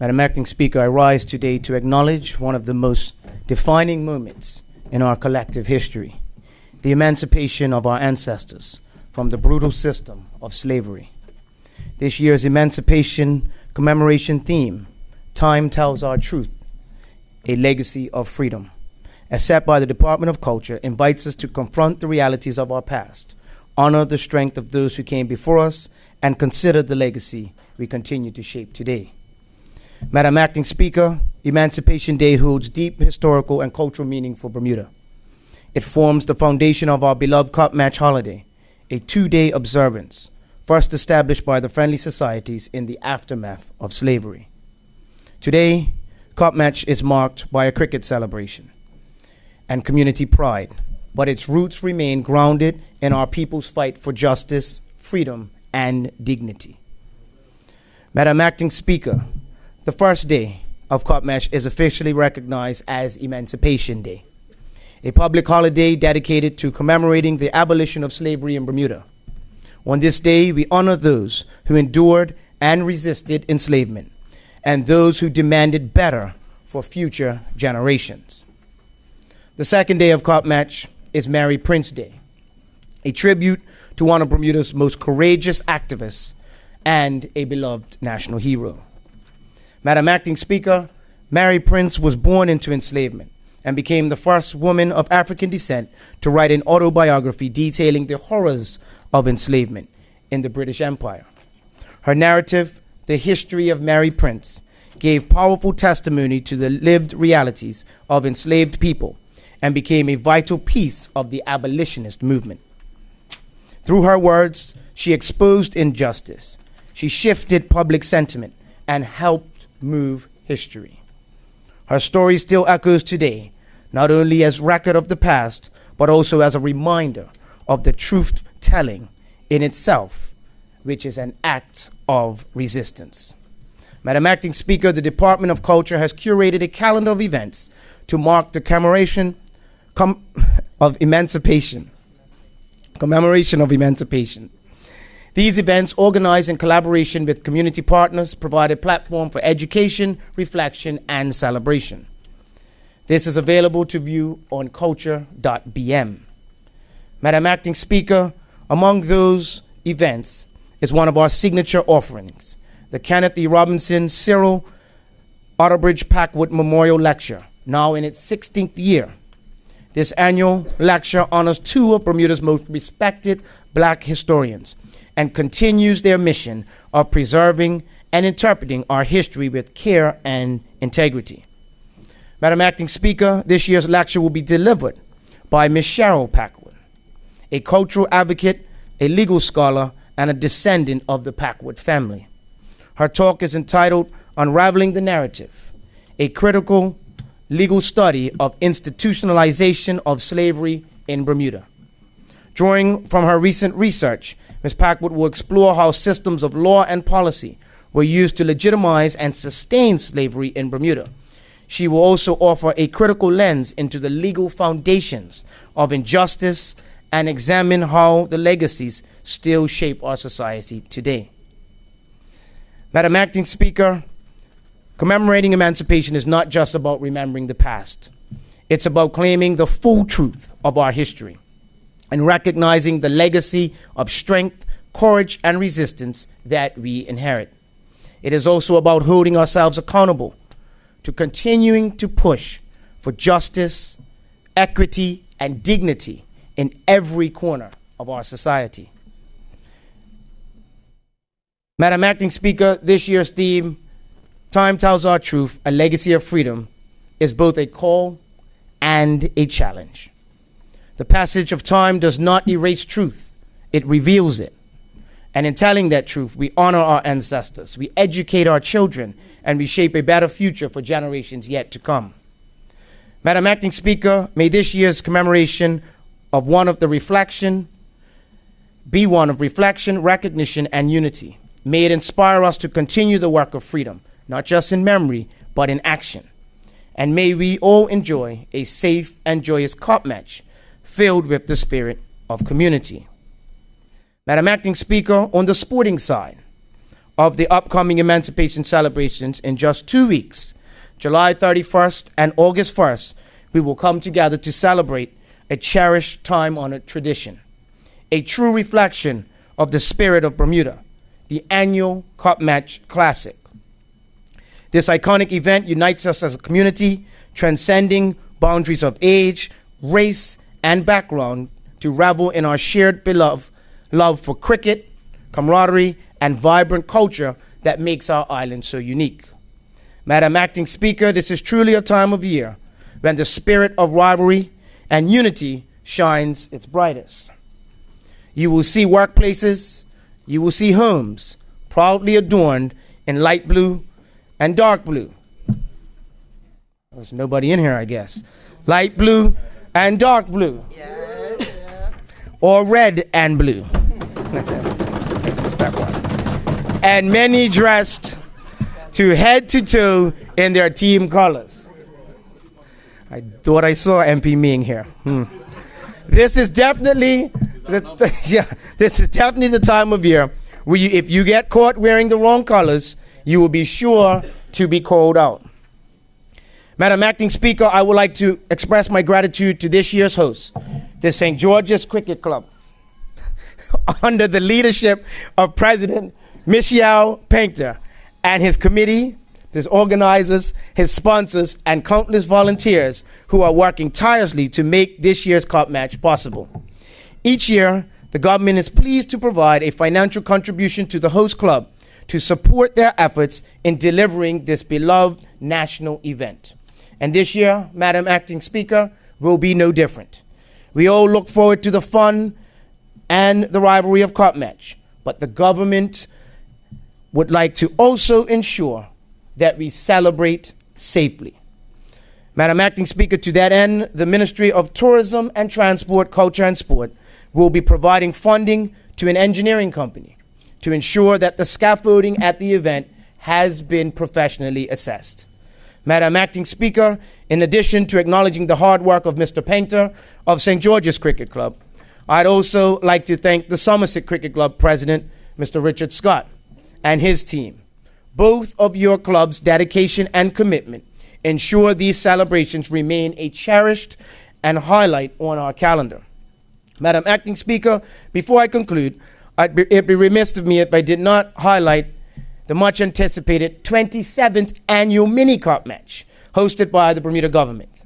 Madam Acting Speaker, I rise today to acknowledge one of the most defining moments in our collective history, the emancipation of our ancestors from the brutal system of slavery. This year's Emancipation Commemoration theme, Time Tells Our Truth, a Legacy of Freedom, as set by the Department of Culture, invites us to confront the realities of our past, honor the strength of those who came before us, and consider the legacy we continue to shape today. Madam Acting Speaker, Emancipation Day holds deep historical and cultural meaning for Bermuda. It forms the foundation of our beloved Cop Match holiday, a 2-day observance, first established by the Friendly Societies in the aftermath of slavery. Today, Cop Match is marked by a cricket celebration and community pride, but its roots remain grounded in our people's fight for justice, freedom, and dignity. Madam Acting Speaker, the first day of Cop Match is officially recognized as Emancipation Day, a public holiday dedicated to commemorating the abolition of slavery in Bermuda. On this day, we honor those who endured and resisted enslavement, and those who demanded better for future generations. The second day of Cop Match is Mary Prince Day, a tribute to one of Bermuda's most courageous activists and a beloved national hero. Madam Acting Speaker, Mary Prince was born into enslavement and became the first woman of African descent to write an autobiography detailing the horrors of enslavement in the British Empire. Her narrative, The History of Mary Prince, gave powerful testimony to the lived realities of enslaved people and became a vital piece of the abolitionist movement. Through her words, she exposed injustice, she shifted public sentiment, and helped move history. Her story still echoes today, not only as record of the past, but also as a reminder of the truth-telling in itself, which is an act of resistance. Madam Acting Speaker, the Department of Culture has curated a calendar of events to mark the commemoration of Emancipation. These events, organized in collaboration with community partners, provide a platform for education, reflection, and celebration. This is available to view on culture.bm. Madam Acting Speaker, among those events is one of our signature offerings, the Kenneth E. Robinson Cyril Otterbridge Packwood Memorial Lecture, now in its 16th year. This annual lecture honors two of Bermuda's most respected Black historians and continues their mission of preserving and interpreting our history with care and integrity. Madam Acting Speaker, this year's lecture will be delivered by Ms. Cheryl Packwood, a cultural advocate, a legal scholar, and a descendant of the Packwood family. Her talk is entitled Unraveling the Narrative, a critical legal study of institutionalization of slavery in Bermuda. Drawing from her recent research, Ms. Packwood will explore how systems of law and policy were used to legitimize and sustain slavery in Bermuda. She will also offer a critical lens into the legal foundations of injustice and examine how the legacies still shape our society today. Madam Acting Speaker, commemorating emancipation is not just about remembering the past. It's about claiming the full truth of our history and recognizing the legacy of strength, courage, and resistance that we inherit. It is also about holding ourselves accountable to continuing to push for justice, equity, and dignity in every corner of our society. Madam Acting Speaker, this year's theme, Time Tells Our Truth, a Legacy of Freedom, is both a call and a challenge. The passage of time does not erase truth, it reveals it. And in telling that truth, we honor our ancestors, we educate our children, and we shape a better future for generations yet to come. Madam Acting Speaker, may this year's commemoration of be one of reflection, recognition, and unity. May it inspire us to continue the work of freedom, not just in memory, but in action. And may we all enjoy a safe and joyous Cop Match filled with the spirit of community. Madam Acting Speaker, on the sporting side, of the upcoming Emancipation celebrations in just 2 weeks, July 31st and August 1st, we will come together to celebrate a cherished time-honored tradition, a true reflection of the spirit of Bermuda, the annual Cup Match Classic. This iconic event unites us as a community, transcending boundaries of age, race, and background to revel in our shared love for cricket, camaraderie, and vibrant culture that makes our island so unique. Madam Acting Speaker, this is truly a time of year when the spirit of rivalry and unity shines its brightest. You will see workplaces, you will see homes proudly adorned in light blue and dark blue. There's nobody in here, I guess. Light blue and dark blue. Yeah. Or red and blue. And many dressed to head to toe in their team colors. I thought I saw MP Ming here. This is definitely the time of year where if you get caught wearing the wrong colors, you will be sure to be called out. Madam Acting Speaker, I would like to express my gratitude to this year's host, the St. George's Cricket Club, under the leadership of President Michelle Painter and his committee, his organizers, his sponsors, and countless volunteers who are working tirelessly to make this year's Cup Match possible. Each year, the government is pleased to provide a financial contribution to the host club to support their efforts in delivering this beloved national event. And this year, Madam Acting Speaker, will be no different. We all look forward to the fun and the rivalry of Cup Match, but the government would like to also ensure that we celebrate safely. Madam Acting Speaker, to that end, the Ministry of Tourism and Transport, Culture and Sport will be providing funding to an engineering company to ensure that the scaffolding at the event has been professionally assessed. Madam Acting Speaker, in addition to acknowledging the hard work of Mr. Painter of St. George's Cricket Club, I'd also like to thank the Somerset Cricket Club President, Mr. Richard Scott, and his team. Both of your club's dedication and commitment ensure these celebrations remain a cherished and highlight on our calendar. Madam Acting Speaker, before I conclude, it'd be remiss of me if I did not highlight the much anticipated 27th annual mini Cup Match hosted by the Bermuda government.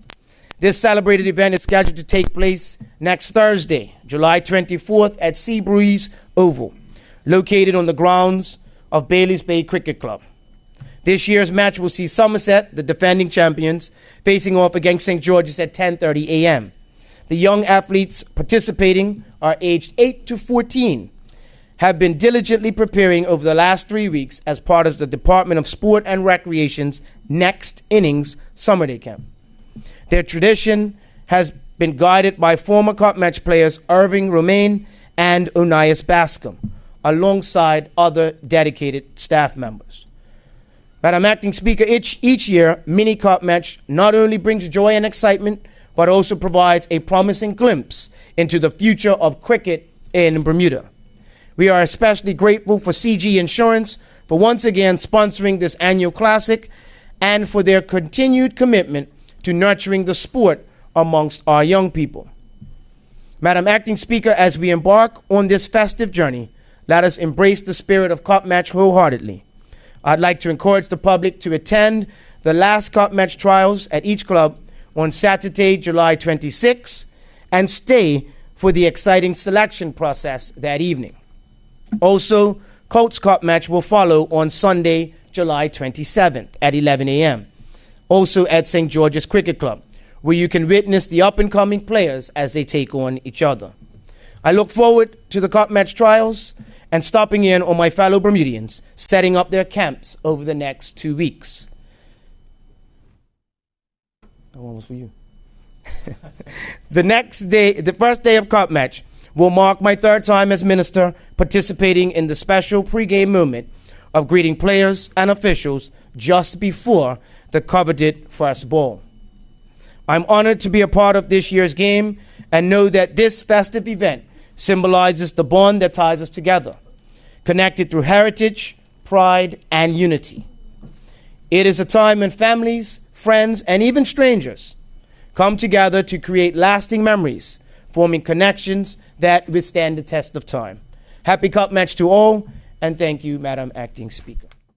This celebrated event is scheduled to take place next Thursday, July 24th at Seabreeze Oval, located on the grounds of Bailey's Bay Cricket Club. This year's match will see Somerset, the defending champions, facing off against St. George's at 10:30 a.m. The young athletes participating are aged 8 to 14, have been diligently preparing over the last 3 weeks as part of the Department of Sport and Recreation's Next Innings Summer Day Camp. Their tradition has been guided by former Cup Match players Irving Romaine and Onias Bascom, alongside other dedicated staff members. Madam Acting Speaker, each year, Mini Cup Match not only brings joy and excitement, but also provides a promising glimpse into the future of cricket in Bermuda. We are especially grateful for CG Insurance for once again sponsoring this annual classic and for their continued commitment to nurturing the sport amongst our young people. Madam Acting Speaker, as we embark on this festive journey, let us embrace the spirit of Cup Match wholeheartedly. I'd like to encourage the public to attend the last Cup Match trials at each club on Saturday, July 26, and stay for the exciting selection process that evening. Also, Colts Cup Match will follow on Sunday, July 27th at 11 a.m., also at St. George's Cricket Club, where you can witness the up-and-coming players as they take on each other. I look forward to the Cup Match trials and stopping in on my fellow Bermudians setting up their camps over the next 2 weeks. That one was for you. The first day of Cup Match will mark my third time as minister participating in the special pregame moment of greeting players and officials just before the coveted first ball. I'm honored to be a part of this year's game and know that this festive event symbolizes the bond that ties us together, connected through heritage, pride, and unity. It is a time when families, friends, and even strangers come together to create lasting memories, forming connections that withstand the test of time. Happy Cup Match to all, and thank you, Madam Acting Speaker.